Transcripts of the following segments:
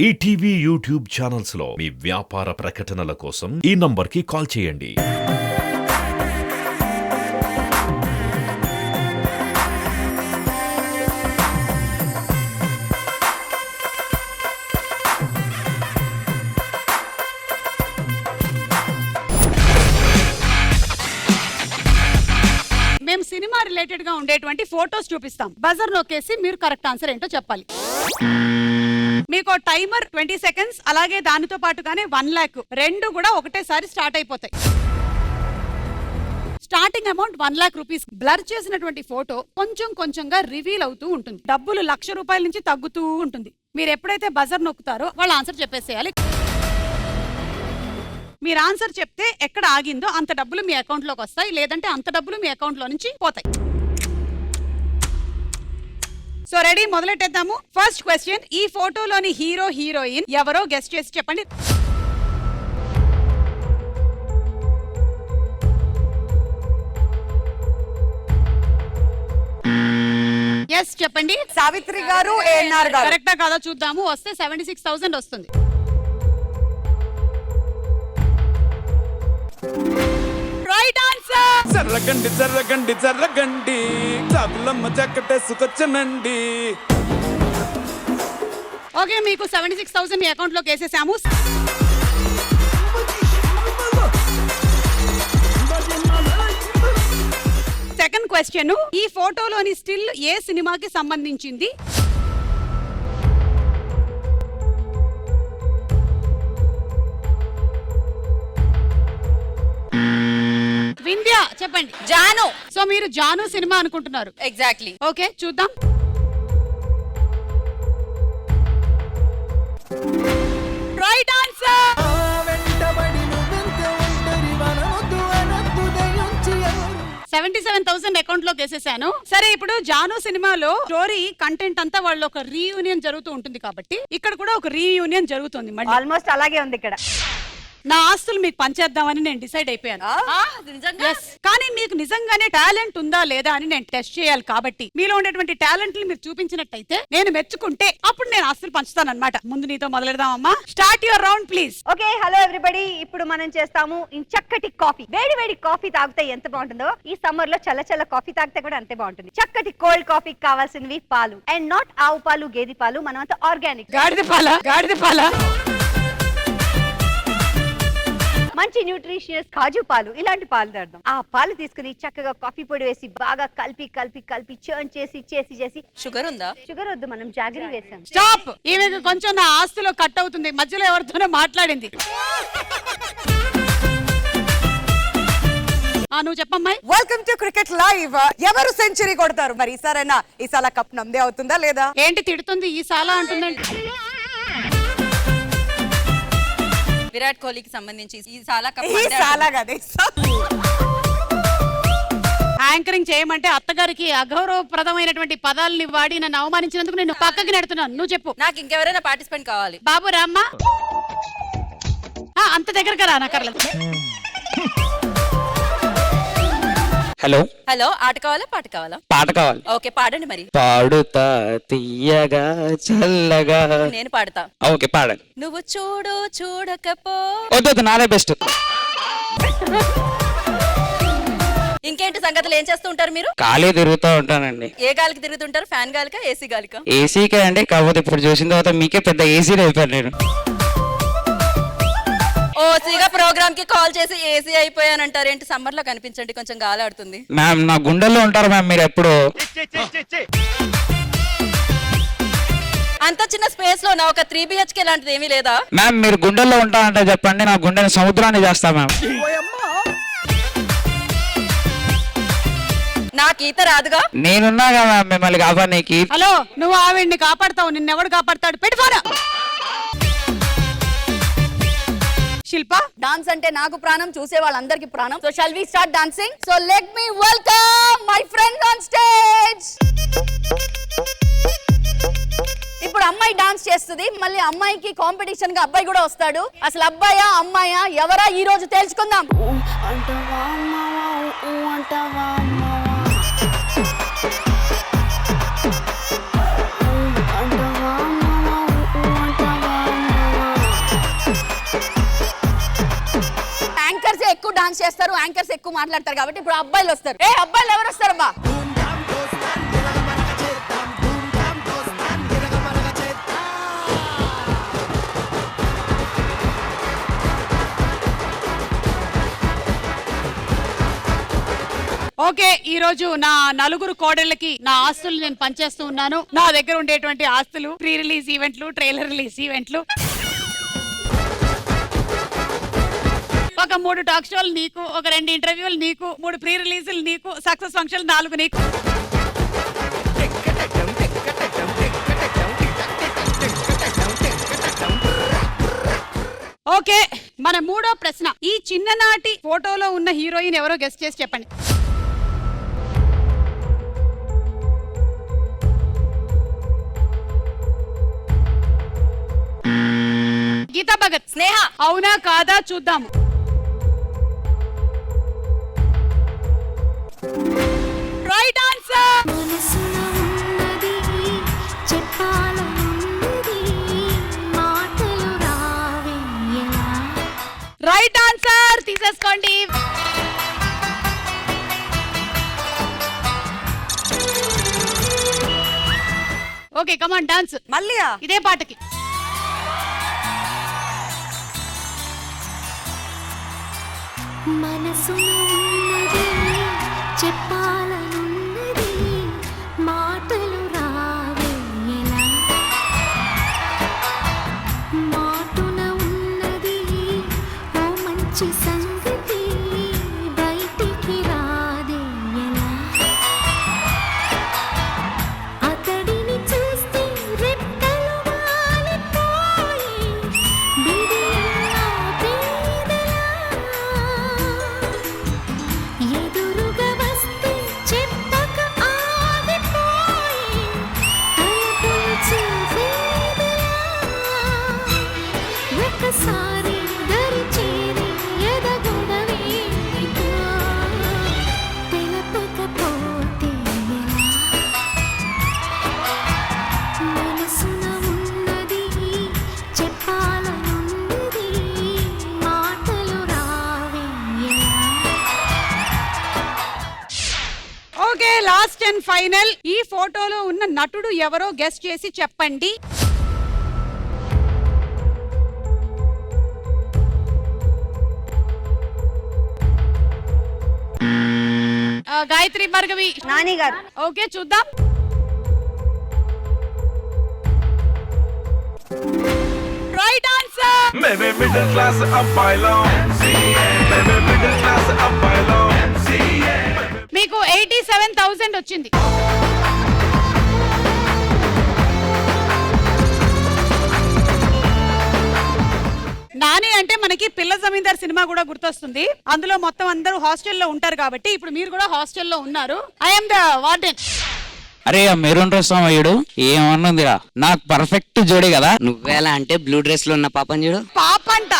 ETV YouTube channels లో మీ వ్యాపార ప్రకటనల కోసం ఈ నంబర్కి కాల్ చేయండి. మేము సినిమా రిలేటెడ్ గా ఉండేటువంటి ఫోటోస్ చూపిస్తాం. బజర్ నొక్కేసి మీరు కరెక్ట్ ఆన్సర్ ఏంటో చెప్పాలి. మీకు టైమర్ 20 సెకండ్స్, అలాగే దానితో పాటుగానే 1 lakh రెండు కూడా ఒకటేసారి స్టార్ట్ అయిపోతాయి. Starting amount 1 lakh rupees. Blur చేసినటువంటి ఫోటో కొంచెం కొంచెంగా రివీల్ అవుతూ ఉంటుంది. డబ్బులు 1,00,000 రూపాయల నుంచి తగ్గుతూ ఉంటుంది. మీరు ఎప్పుడైతే బజర్ నొక్కుతారో వాళ్ళ ఆన్సర్ చెప్పేసేయాలి. మీరు ఆన్సర్ చెప్తే ఎక్కడ ఆగిందో అంత డబ్బులు మీ అకౌంట్ లోకి వస్తాయి, లేదంటే అంత డబ్బులు మీ అకౌంట్ లో నుంచి పోతాయి. సో రెడీ, మొదలెట్టేద్దాము. ఫస్ట్ క్వశ్చన్, ఈ ఫోటోలోని హీరో హీరోయిన్ ఎవరో గెస్ట్ చేసి చెప్పండి. ఎస్ చెప్పండి. సావిత్రి గారు, ఏఎన్ఆర్ గారు. కరెక్టా కాదా చూద్దాము. వస్తే 76,000 వస్తుంది. Right answer. జర్రగండి జర్రగండి జర్రగండి చాపులమ్మ చక్కటేసుకొచ్చనండి. ఓకే, మీకు 76,000 మీ అకౌంట్ లోకి వేసేసాము. సెకండ్ క్వశ్చన్, ఈ ఫోటోలోని స్టిల్ ఏ సినిమాకి సంబంధించింది? వింధ్య చెప్పండి. జాను. సో మీరు జాను సినిమా అనుకుంటున్నారు. ఎగ్జాక్ట్లీ. ఓకే చూద్దాం. Right answer. 77,000 అకౌంట్ లోకి వేసేసాను. సరే, ఇప్పుడు జాను సినిమాలో స్టోరీ కంటెంట్ అంతా వాళ్ళు ఒక రీయూనియన్ జరుగుతూ ఉంటుంది కాబట్టి ఇక్కడ కూడా ఒక రీయూనియన్ జరుగుతుంది. మళ్ళీ ఆల్మోస్ట్ అలాగే ఉంది ఇక్కడ. నా ఆస్తులు మీకు పంచేద్దామని నేను డిసైడ్ అయిపోయాను. Yes. కానీ మీకు నిజంగానే టాలెంట్ ఉందా లేదా అని నేను టెస్ట్ చేయాలి. కాబట్టి మీలో ఉండేటువంటి టాలెంట్ మీరు చూపించినట్టయితే, నేను మెచ్చుకుంటే అప్పుడు నేను ఆస్తులు పంచుతానన్నమాట. ముందు నీతో మొదలెడదామమ్మా. Start your round please. Okay, hello everybody. ఇప్పుడు మనం చేస్తాము చక్కటి కాఫీ. వేడి వేడి కాఫీ తాగితే ఎంత బాగుంటుందో, ఈ సమ్మర్ లో చల్ల చల్ల కాఫీ తాగితే కూడా అంతే బాగుంటుంది. చక్కటి కోల్డ్ కాఫీకి కావాల్సినవి పాలు, అండ్ నాట్ ఆవు పాలు, గేదె పాలు, మనమంతా ఆర్గానిక్. గాడిద పాల మంచి న్యూట్రిషియస్ కాజు పాలు, ఇలాంటి పాలు తాడదాం. ఆ పాలు తీసుకుని చక్కగా కాఫీ పొడి వేసి బాగా కలిపి కలిపి కలిపి చర్న్ చేసి చేసి చేసి. షుగర్ ఉందా? షుగర్ వద్దు, మనం జాగరీ వేసాం. స్టాప్. ఈమె కొంచెం నా ఆస్తిలో కట్ అవుతుంది. మధ్యలో ఎవరితోనో మాట్లాడింది. నువ్వు చెప్పమ్మాయి. Welcome to cricket live. ఎవరు సెంచరీ కొడతారు మరి ఈసారైనా? ఈసాల కప్ నమ్దే అవుతుందా లేదా? ఏంటి తిడుతుంది? ఈ సాలా అంటుందండి. విరాట్ కోహ్లీకి సంబంధించి ఈ సాలా యాంకరింగ్ చేయమంటే అత్తగారికి అగౌరవప్రదమైనటువంటి పదాలని వాడి నన్ను అవమానించినందుకు నేను పక్కకి నెడుతున్నాను. నువ్వు చెప్పు. నాకు ఇంకెవరైనా పార్టిసిపెంట్ కావాలి. బాబు రామ్మా. అంత దగ్గరగా రానక్కర్లేదు. హలో హలో, ఆట కావాలా పాట కావాలా? పాట కావాలి. ఓకే, పాడండి మరి. పాడుతా తీయగా చల్లగా. నేను పాడతా. ఓకే పాడండి. నువ్వు చూడు చూడకపో. వద్దు, నాదే బెస్ట్. ఇంకేంటి సంగతులు? ఏం చేస్తూ ఉంటారు మీరు? ఖాళీ తిరుగుతూ ఉంటానండి. ఏ గాలికి తిరుగుతుంటారు? ఫ్యాన్ గాలికా, ఏసీ గాలికా? ఏసీకే అండి. కాకపోతే ఇప్పుడు చూసిన తర్వాత మీకే పెద్ద ఏసీ అయిపోయాను నేను. ఓసీగా ప్రోగ్రామ్ కి కాల్ చేసి ఏసీ అయిపోయానంటారు ఏంటి? సమ్మర్ లో కనిపించండి, కొంచెం గాలి ఆడుతుంది. మ్యామ్, నా గుండెల్లో ఉంటారు మ్యామ్ మీరు ఎప్పుడు. అంత చిన్న స్పేస్ లో నా ఒక 3 BHK లాంటిది ఏమీ లేదా? మ్యామ్, మీరు గుండెల్లో ఉంటారంటే చెప్పండి, నా గుండెని సముద్రాన్ని చేస్తా మ్యామ్. నాకు ఈత రాదుగా. నేనున్నాగా మ్యామ్ మిమ్మల్ని కాపాడనీకి. హలో, నువ్వు ఆవిడ్ని కాపాడతావు, నిన్నెవడు కాపాడతాడు? పెట్టుకోరా. శిల్ప, డాన్స్ అంటే నాకు ప్రాణం, చూసే వాళ్ళందరికీ ప్రాణం. So shall we start dancing? So let me welcome my friend on stage. ఇప్పుడు అమ్మాయి డాన్స్ చేస్తుంది, మళ్ళీ అమ్మాయికి కాంపిటీషన్ గా అబ్బాయి కూడా వస్తాడు. అసలు అబ్బాయా అమ్మాయా ఎవరా ఈ రోజు తెలుసుకుందాం. డాన్స్ చేస్తారు, యాంకర్స్ ఎక్కువ మాట్లాడతారు కాబట్టి ఇప్పుడు అబ్బాయిలు వస్తారు. ఏ అబ్బాయిలు ఎవరు వస్తారమ్మా? ఓకే, ఈ రోజు నా నలుగురు కోడళ్ళకి నా ఆస్తులు నేను పంచేస్తూ ఉన్నాను. నా దగ్గర ఉండేటువంటి ఆస్తులు ప్రీ రిలీజ్ ఈవెంట్లు, ట్రైలర్ రిలీజ్ ఈవెంట్లు, ఒక 3 టాక్ షోలు నీకు, ఒక 2 ఇంటర్వ్యూలు నీకు, 3 ప్రీ రిలీజులు నీకు, సక్సెస్ ఫంక్షన్ 4 నీకు. ఓకే, మన 3వ ప్రశ్న. ఈ చిన్ననాటి ఫోటోలో ఉన్న హీరోయిన్ ఎవరో గెస్ట్ చేసి చెప్పండి. గీతా భగత్. స్నేహ. అవునా కాదా చూద్దాము. Right answer. మనసున ఉన్నది చెప్పాలనున్నది మాటలు రావేయలా. రైట్ ఆన్సర్ తీసేసుకోండి. Okay, come on dance. మళ్ళీ ఇదే పాటకి. మనసున ఉన్నది చెప్పాలనున్నది మాటలు రావేయలా. మాటున ఉన్నది ఓ మంచి సంగతి బయటికి రాదేయలా. అతడిని చూస్తే రెక్కలు వాలిపోయి బిడియాలా పేదలా. ఎదురుగా వస్తే చెప్పక ఆగిపోయి తలుపులు చూసేదిలా. ఒకసారి దరి చేరి ఎదగొడవేదిగా తెలపకపోతే ఎలా. మనసున ఉన్నది చెప్పాలనున్నది మాటలు రావేయలా. Okay, last and final. ఈ ఫోటోలో ఉన్న నటుడు ఎవరో గెస్ట్ చేసి చెప్పండి. గాయత్రి భార్గవి. నాని గారు. ఓకే, చూద్దాం. Right answer. మేమే మిడిల్ క్లాస్ అబ్బాయిలం, మేమే మిడిల్ క్లాస్ అబ్బాయిలం. మీకు 87,000 వచ్చింది. నాని అంటే మనకి పిల్ల జమీందార్ సినిమా కూడా గుర్తొస్తుంది. అందులో మొత్తం అందరూ హాస్టల్లో ఉంటారు కాబట్టి ఇప్పుడు మీరు కూడా హాస్టల్లో ఉన్నారు. I'm the warden. అరే ఆ మెరూన్ డ్రెస్ అయ్యాడు ఏమన్నుందిరా, నాకు పర్ఫెక్ట్ జోడి కదా. నువ్వేలా అంటే బ్లూ డ్రెస్ లో ఉన్న పాపం చూడు. పాపంట.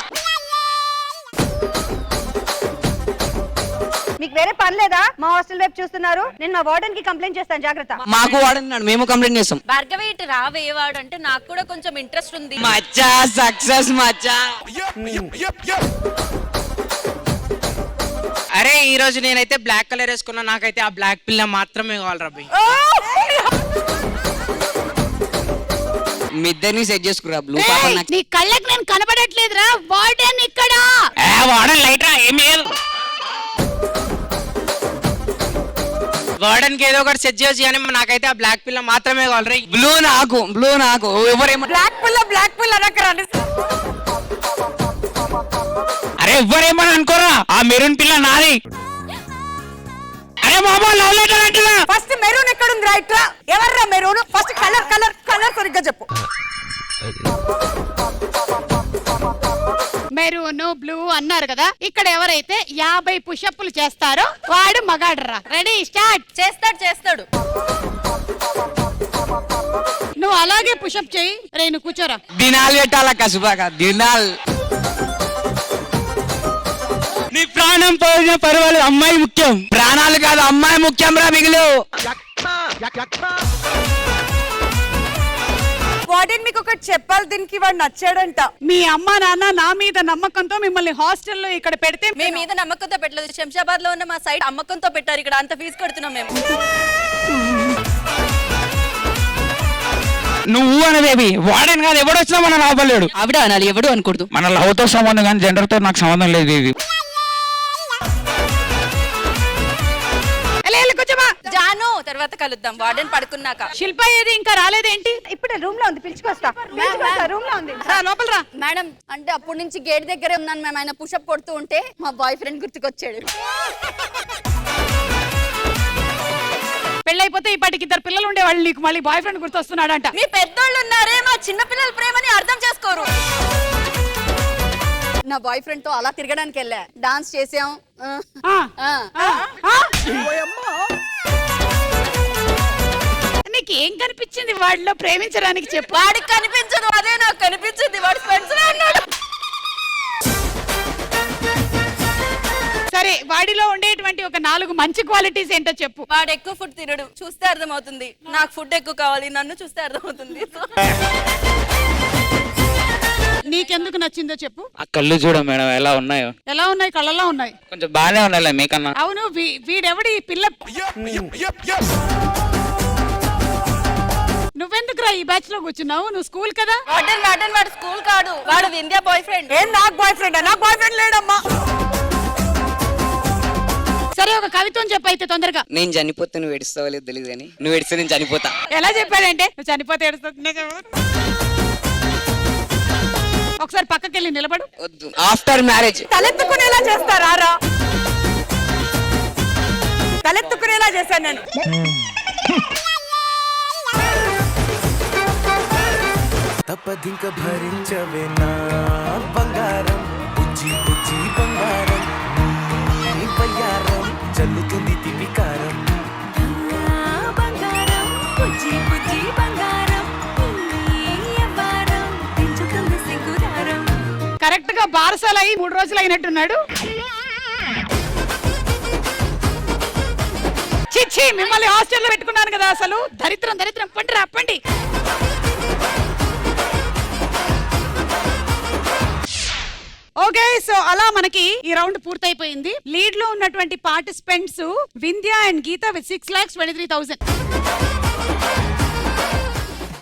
మీకు వేరే పని లేదా? మా హాస్టల్ వైపు చూస్తున్నారు. నేను మా వార్డెన్ కి కంప్లైంట్ చేస్తాను, జాగ్రత్త. మాకు వాడన్నాడు, మేము కంప్లైంట్ చేస్తాం. భార్గవి ఇటు రావేవాడు అంటే నాకు కూడా కొంచెం ఇంట్రెస్ట్ ఉంది. మచ్చా సక్సెస్ మచ్చా. అరే ఈ రోజు నేనైతే బ్లాక్ కలర్ వేసుకున్నా, నాకైతే ఆ బ్లాక్ పిల్ల మాత్రమే కావాలి రబ్బి. మీ ఇద్దరిని సెట్ చేసుకురా బ్లూ పాప. నీ కళ్ళకి నేను కనబడట్లేదురా. వార్డెన్ ఇక్కడ. వాడన్ లైట్ రా, ఏం లేదు. వార్డెన్ కి ఏదో ఒకటి సెట్ చేయొచ్చు కానీ నాకైతే ఆ బ్లాక్ పిల్ల మాత్రమే కావాలి రే. బ్లూ నాకు ఎవరేమో బ్లాక్ పిల్ల అనకరండి. అరే ఎవ్వరేమని అనుకోరా, ఆ మెరూన్ పిల్ల నాది. అరే మామా లవ్ లెటర్ అంటున్నా. ఫస్ట్ మెరూన్ ఎక్కడ ఉంది? రైట్ రా. ఎవర్రా మెరూన్? ఫస్ట్ కలర్ సరిగ్గా చెప్పు. మెరూన్ బ్లూ అన్నారు కదా. ఇక్కడ ఎవరైతే 50 పుషప్లు చేస్తారో వాడు మగాడ్రా. Ready start. చేస్తాడు. నువ్వు అలాగే పుషప్ చేయి. రే నువ్వు కూర్చోరా. దినాలు పెట్టాలా కసుబాగా దినాలు. నీ ప్రాణం పోయిన పర్వాలేదు, అమ్మాయి ముఖ్యం. ప్రాణాలు కాదు అమ్మాయి ముఖ్యం రా మిగిలి. వార్డెన్ మీకు ఒకటి చెప్పాలి, దీనికి వాడు నచ్చాడంట. మీ అమ్మ నాన్న నా మీద నమ్మకంతో మిమ్మల్ని హాస్టల్లో ఇక్కడ పెడితే మీ మీద నమ్మకంతో పెట్టలేదు, శంషాబాద్ లో ఉన్న మా సైట్ అమ్మకంతో పెట్టారు, ఇక్కడ అంత ఫీజు కడుతున్నాం మేము. నువ్వు అనే బేబీ వాడని కాదు, ఎవడు వచ్చినా మన లాభలేడు. ఆవిడ అనాలి, ఎవడు అనకూడదు. మన లవ్ తో సంబంధం కానీ జెండర్ తో నాకు సంబంధం లేదు బేబీ. జాను తర్వాత కలుద్దాం వార్డెన్ పడుకున్నాక. శిల్ప ఏది ఇంకా రాలేదేంటి? ఇప్పుడు రూమ్ లో ఉంది, పిలుచుకొస్తా రూమ్ లో ఉంది. రా లోపల రా. మేడం అంటే అప్పటి నుంచి గేట్ దగ్గరే ఉన్నాను మేము, ఆయన పుషప్ కొడుతూ ఉంటే మా బాయ్ ఫ్రెండ్ గుర్తుకొచ్చాడు. పెళ్ళైపోతే ఇప్పటికి 2 పిల్లలు ఉండేవాళ్ళు, నీకు మళ్ళీ బాయ్ ఫ్రెండ్ గుర్తొస్తున్నాడంట. మీ పెద్దోళ్ళు ఉన్నారే, మా చిన్న పిల్లల ప్రేమని అర్థం చేసుకోరు. నా బాయ్ ఫ్రెండ్ తో అలా తిరగడానికి వెళ్ళా, డాన్స్ చేసాం. నీకు ఏం కనిపించింది వాడిలో ప్రేమించడానికి చెప్పు. వాడికి కనిపించదు, అదే నాకు కనిపించింది. వాడి ఫ్రెండ్స్ అన్నాడు. సరే వాడిలో ఉండేటువంటి ఒక 4 మంచి క్వాలిటీస్ ఏంటో చెప్పు. వాడు ఎక్కువ ఫుడ్ తినడు, చూస్తే అర్థమవుతుంది. నాకు ఫుడ్ ఎక్కువ కావాలి, నన్ను చూస్తే అర్థమవుతుంది. నీకెందుకు నచ్చిందో చెప్పు. ఆ కళ్ళు చూడ మేడం ఎలా ఉన్నాయో. ఎలా ఉన్నాయి? కళ్ళలా ఉన్నాయి. కొంచెం బాగానే ఉండాలి మీకన్నా. అవును, వీడెవడి ఈ పిల్ల? నువ్వెందుకురా ఈ బ్యాచ్ లో కూర్చున్నావు? నువ్వు స్కూల్ కదా. వాడు స్కూల్ కాదు, వాడు వింధ్యా బాయ్ ఫ్రెండ్. ఏం నాకు బాయ్ ఫ్రెండ్? నాకు బాయ్ ఫ్రెండ్ లేడమ్మా. సరే ఒక కవిత్వం చెప్పు అయితే తొందరగా. నేను చనిపోతే నువ్వు ఏడుస్తావో లేదు తెలియదు కానీ నువ్వు ఏడిస్తే నేను చనిపోతా. ఎలా చెప్పాడంటే నువ్వు చనిపోతే ఏడుస్తుంది. ఒకసారి పక్కకెళ్ళి నిలబడు. వద్దు, ఆఫ్టర్ మ్యారేజ్ తలెత్తుకునేలా చేస్తారా? రా తలెత్తుకునేలా చేశాను నేను. తప్పదింక భరించవే నా బంగారం, బుజ్జి బుజ్జి బంగారం, నీ బయ్యారం చల్లుతుంది తిపికారం. బంగారం బుజ్జి బుజ్జి బంగారం ఎవ్వారం పెంచుతుంది సింగురారం. కరెక్ట్ గా బారసాల అయి 3 రోజులు అయినట్టున్నాడు. చిచ్చి మిమ్మల్ని హాస్టల్లో పెట్టుకున్నాను కదా, అసలు దరిద్రం దరిద్రం. పండి అప్పండి. ఓకే, సో అలా మనకి ఈ రౌండ్ పూర్తయిపోయింది. లీడ్ లో ఉన్నటువంటి participants Vindhya and Geeta with 6,23,000.